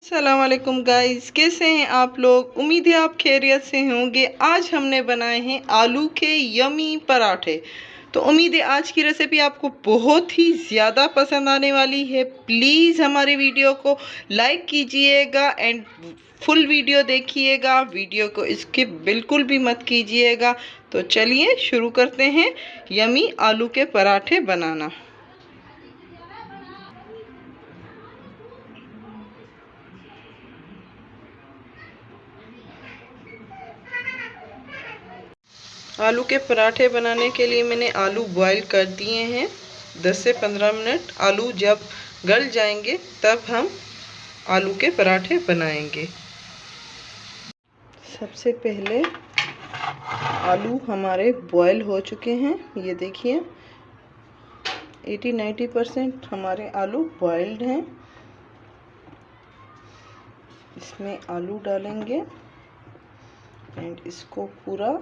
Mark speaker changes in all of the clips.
Speaker 1: अस्सलामुअलैकुम गाइस, कैसे हैं आप लोग। उम्मीद है आप खैरियत से होंगे। आज हमने बनाए हैं आलू के यमी पराठे। तो उम्मीद है आज की रेसिपी आपको बहुत ही ज़्यादा पसंद आने वाली है। प्लीज़ हमारे वीडियो को लाइक कीजिएगा एंड फुल वीडियो देखिएगा। वीडियो को स्किप बिल्कुल भी मत कीजिएगा। तो चलिए शुरू करते हैं यमी आलू के पराठे बनाना। आलू के पराठे बनाने के लिए मैंने आलू बॉईल कर दिए हैं 10 से 15 मिनट। आलू जब गल जाएंगे तब हम आलू के पराठे बनाएंगे। सबसे पहले आलू हमारे बॉईल हो चुके हैं। ये देखिए 80-90% हमारे आलू बॉइल्ड हैं। इसमें आलू डालेंगे एंड इसको पूरा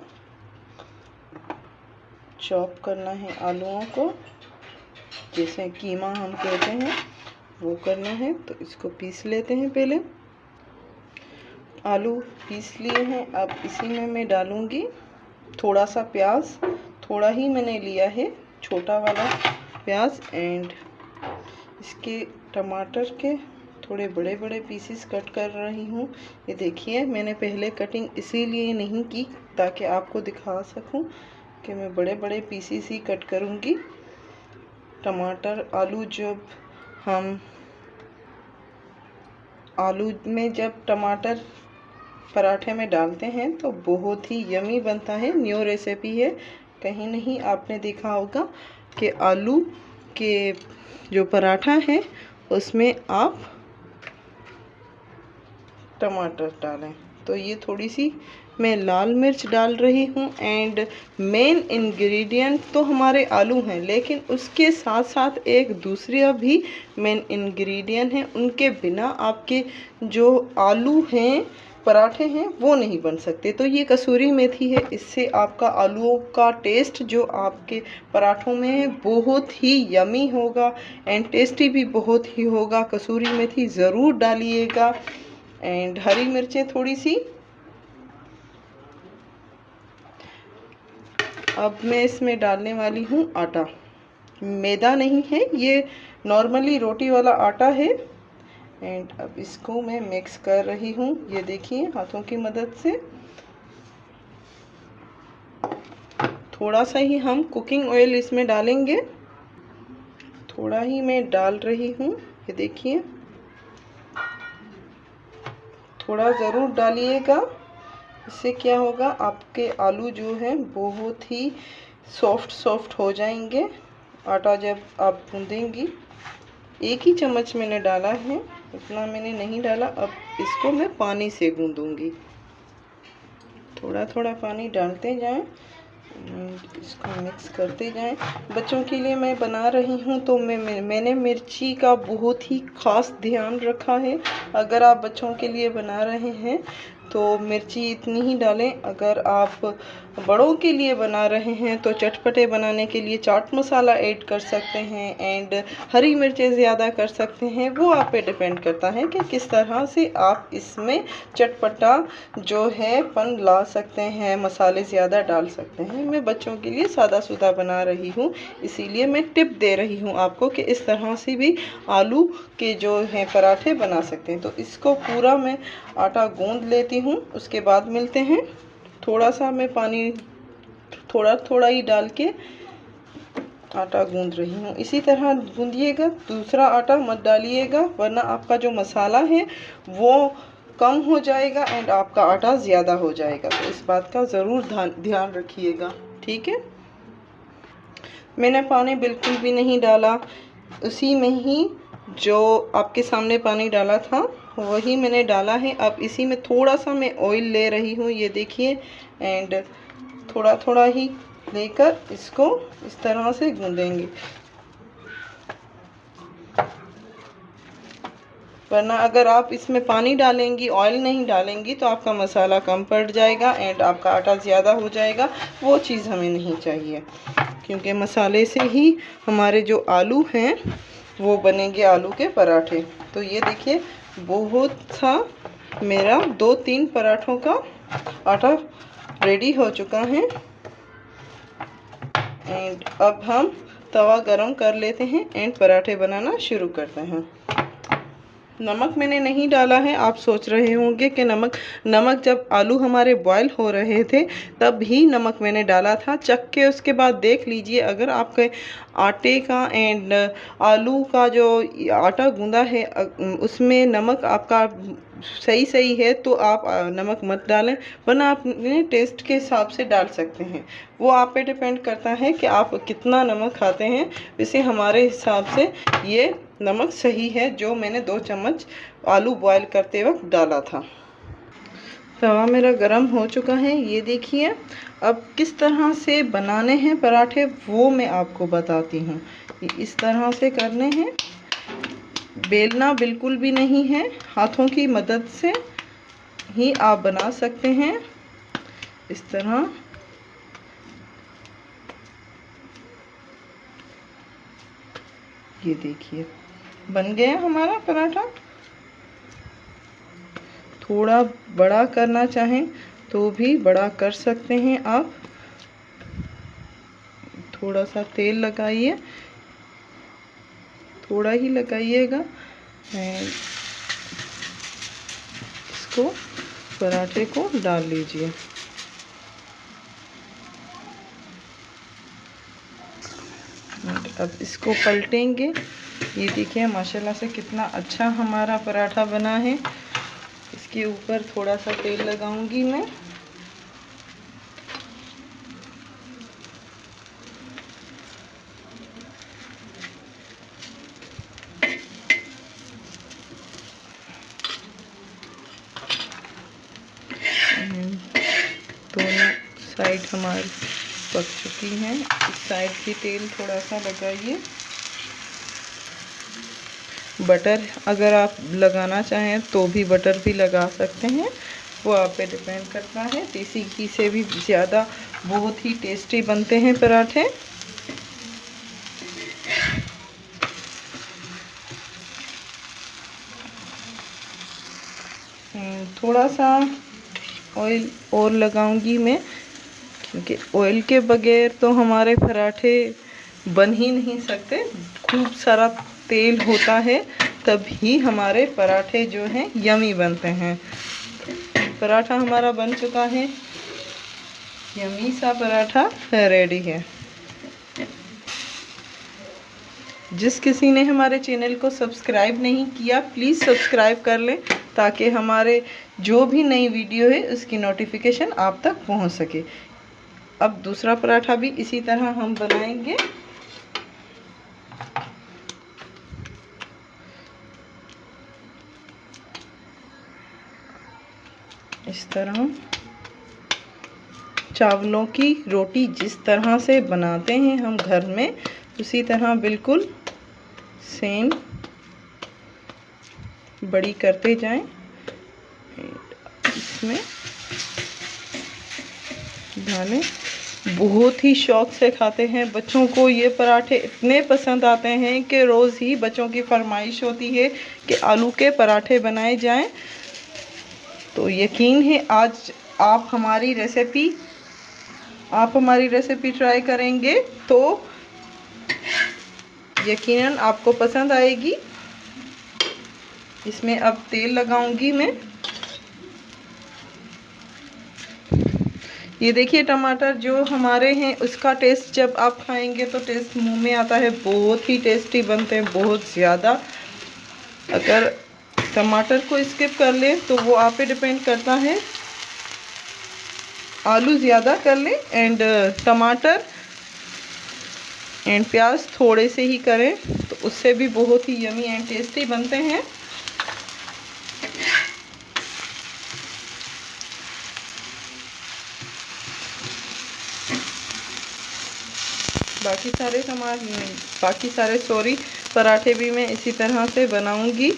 Speaker 1: चॉप करना है। आलूओं को जैसे कीमा हम कहते हैं वो करना है। तो इसको पीस लेते हैं। पहले आलू पीस लिए हैं। अब इसी में मैं डालूंगी थोड़ा सा प्याज। थोड़ा ही मैंने लिया है, छोटा वाला प्याज। एंड इसके टमाटर के थोड़े बड़े बड़े पीसेस कट कर रही हूँ। ये देखिए मैंने पहले कटिंग इसीलिए नहीं की ताकि आपको दिखा सकूं कि मैं बड़े बड़े पीसेस ही कट करूँगी। टमाटर आलू जब टमाटर पराठे में डालते हैं तो बहुत ही यमी बनता है। न्यू रेसिपी है, कहीं नहीं आपने देखा होगा कि आलू के जो पराठा है उसमें आप टमाटर डालें। तो ये थोड़ी सी मैं लाल मिर्च डाल रही हूँ। एंड मेन इंग्रेडिएंट तो हमारे आलू हैं, लेकिन उसके साथ साथ एक दूसरा भी मेन इंग्रेडिएंट है। उनके बिना आपके जो आलू हैं पराठे हैं वो नहीं बन सकते। तो ये कसूरी मेथी है। इससे आपका आलूओं का टेस्ट जो आपके पराठों में है बहुत ही यमी होगा एंड टेस्टी भी बहुत ही होगा। कसूरी मेथी ज़रूर डालिएगा एंड हरी मिर्चें थोड़ी सी। अब मैं इसमें डालने वाली हूँ आटा। मैदा नहीं है, ये नॉर्मली रोटी वाला आटा है। एंड अब इसको मैं मिक्स कर रही हूँ। ये देखिए हाथों की मदद से। थोड़ा सा ही हम कुकिंग ऑयल इसमें डालेंगे। थोड़ा ही मैं डाल रही हूँ। ये देखिए थोड़ा ज़रूर डालिएगा। इससे क्या होगा, आपके आलू जो हैं बहुत ही सॉफ्ट हो जाएंगे आटा जब आप गूंदेंगी। एक ही चम्मच मैंने डाला है, इतना मैंने नहीं डाला। अब इसको मैं पानी से गूंदूंगी। थोड़ा थोड़ा पानी डालते जाएं, इसको मिक्स करते जाएं। बच्चों के लिए मैं बना रही हूं तो मैंने मिर्ची का बहुत ही ख़ास ध्यान रखा है। अगर आप बच्चों के लिए बना रहे हैं तो मिर्ची इतनी ही डालें। अगर आप बड़ों के लिए बना रहे हैं तो चटपटे बनाने के लिए चाट मसाला ऐड कर सकते हैं एंड हरी मिर्चें ज़्यादा कर सकते हैं। वो आप पे डिपेंड करता है कि किस तरह से आप इसमें चटपटा जो है पन ला सकते हैं, मसाले ज़्यादा डाल सकते हैं। मैं बच्चों के लिए सादा सुदा बना रही हूँ, इसीलिए मैं टिप दे रही हूँ आपको कि इस तरह से भी आलू के जो हैं पराठे बना सकते हैं। तो इसको पूरा मैं आटा गूंद लेती हूँ, उसके बाद मिलते हैं। थोड़ा सा मैं पानी थोड़ा ही डाल के आटा गूंद रही हूँ। इसी तरह गूंदिएगा, दूसरा आटा मत डालिएगा वरना आपका जो मसाला है वो कम हो जाएगा एंड आपका आटा ज़्यादा हो जाएगा। तो इस बात का ज़रूर ध्यान रखिएगा, ठीक है। मैंने पानी बिल्कुल भी नहीं डाला, उसी में ही जो आपके सामने पानी डाला था वही मैंने डाला है। अब इसी में थोड़ा सा मैं ऑयल ले रही हूँ, ये देखिए। एंड थोड़ा थोड़ा ही लेकर इसको इस तरह से गूंदेंगे, वरना अगर आप इसमें पानी डालेंगी ऑयल नहीं डालेंगी तो आपका मसाला कम पड़ जाएगा एंड आपका आटा ज़्यादा हो जाएगा। वो चीज़ हमें नहीं चाहिए, क्योंकि मसाले से ही हमारे जो आलू हैं वो बनेंगे आलू के पराठे। तो ये देखिए बहुत सा मेरा 2-3 पराठों का आटा रेडी हो चुका है। एंड अब हम तवा गरम कर लेते हैं एंड पराठे बनाना शुरू करते हैं। नमक मैंने नहीं डाला है। आप सोच रहे होंगे कि नमक जब आलू हमारे बॉयल हो रहे थे तब ही नमक मैंने डाला था। चख के उसके बाद देख लीजिए, अगर आपके आटे का एंड आलू का जो आटा गूंदा है उसमें नमक आपका सही है तो आप नमक मत डालें, वरना आप अपने टेस्ट के हिसाब से डाल सकते हैं। वो आप पे डिपेंड करता है कि आप कितना नमक खाते हैं। वैसे हमारे हिसाब से ये नमक सही है जो मैंने 2 चम्मच आलू बॉयल करते वक्त डाला था। तवा मेरा गरम हो चुका है, ये देखिए। अब किस तरह से बनाने हैं पराठे वो मैं आपको बताती हूँ। इस तरह से करने हैं, बेलना बिल्कुल भी नहीं है, हाथों की मदद से ही आप बना सकते हैं इस तरह। ये देखिए बन गया हमारा पराठा। थोड़ा बड़ा करना चाहें तो भी बड़ा कर सकते हैं आप। थोड़ा सा तेल लगाइए, थोड़ा ही लगाइएगा। इसको पराठे को डाल लीजिए। अब इसको पलटेंगे। ये देखिए माशाल्लाह से कितना अच्छा हमारा पराठा बना है। इसके ऊपर थोड़ा सा तेल लगाऊंगी मैं। दोनों साइड हमारी पक चुकी हैं। इस साइड भी तेल थोड़ा सा लगाइए। बटर अगर आप लगाना चाहें तो भी बटर भी लगा सकते हैं, वो आप पे डिपेंड करता है। देसी घी से भी ज़्यादा बहुत ही टेस्टी बनते हैं पराठे। थोड़ा सा ऑयल और लगाऊंगी मैं, क्योंकि ऑयल के बगैर तो हमारे पराठे बन ही नहीं सकते। खूब सारा तेल होता है तभी हमारे पराठे जो हैं यमी बनते हैं। पराठा हमारा बन चुका है, यमी सा पराठा रेडी है। जिस किसी ने हमारे चैनल को सब्सक्राइब नहीं किया प्लीज़ सब्सक्राइब कर लें, ताकि हमारे जो भी नई वीडियो है उसकी नोटिफिकेशन आप तक पहुंच सके। अब दूसरा पराठा भी इसी तरह हम बनाएंगे। इस तरह चावलों की रोटी जिस तरह से बनाते हैं हम घर में, उसी तरह बिल्कुल सेम बड़ी करते जाएं। इसमें डालें। बहुत ही शौक़ से खाते हैं। बच्चों को ये पराठे इतने पसंद आते हैं कि रोज़ ही बच्चों की फरमाइश होती है कि आलू के पराठे बनाए जाएं। तो यकीन है आज आप हमारी रेसिपी ट्राई करेंगे तो यकीनन आपको पसंद आएगी। इसमें अब तेल लगाऊंगी मैं। ये देखिए टमाटर जो हमारे हैं उसका टेस्ट जब आप खाएंगे तो टेस्ट मुंह में आता है। बहुत ही टेस्टी बनते हैं, बहुत ज़्यादा। अगर टमाटर को स्किप कर लें तो वो आप पे डिपेंड करता है। आलू ज़्यादा कर लें एंड टमाटर एंड प्याज थोड़े से ही करें तो उससे भी बहुत ही यमी एंड टेस्टी बनते हैं। बाकी सारे पराठे भी मैं इसी तरह से बनाऊंगी।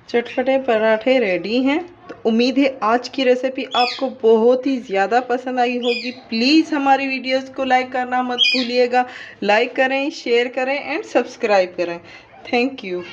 Speaker 1: चटपटे पराठे रेडी हैं। तो उम्मीद है आज की रेसिपी आपको बहुत ही ज़्यादा पसंद आई होगी। प्लीज़ हमारी वीडियोस को लाइक करना मत भूलिएगा। लाइक करें, शेयर करें एंड सब्सक्राइब करें। Thank you.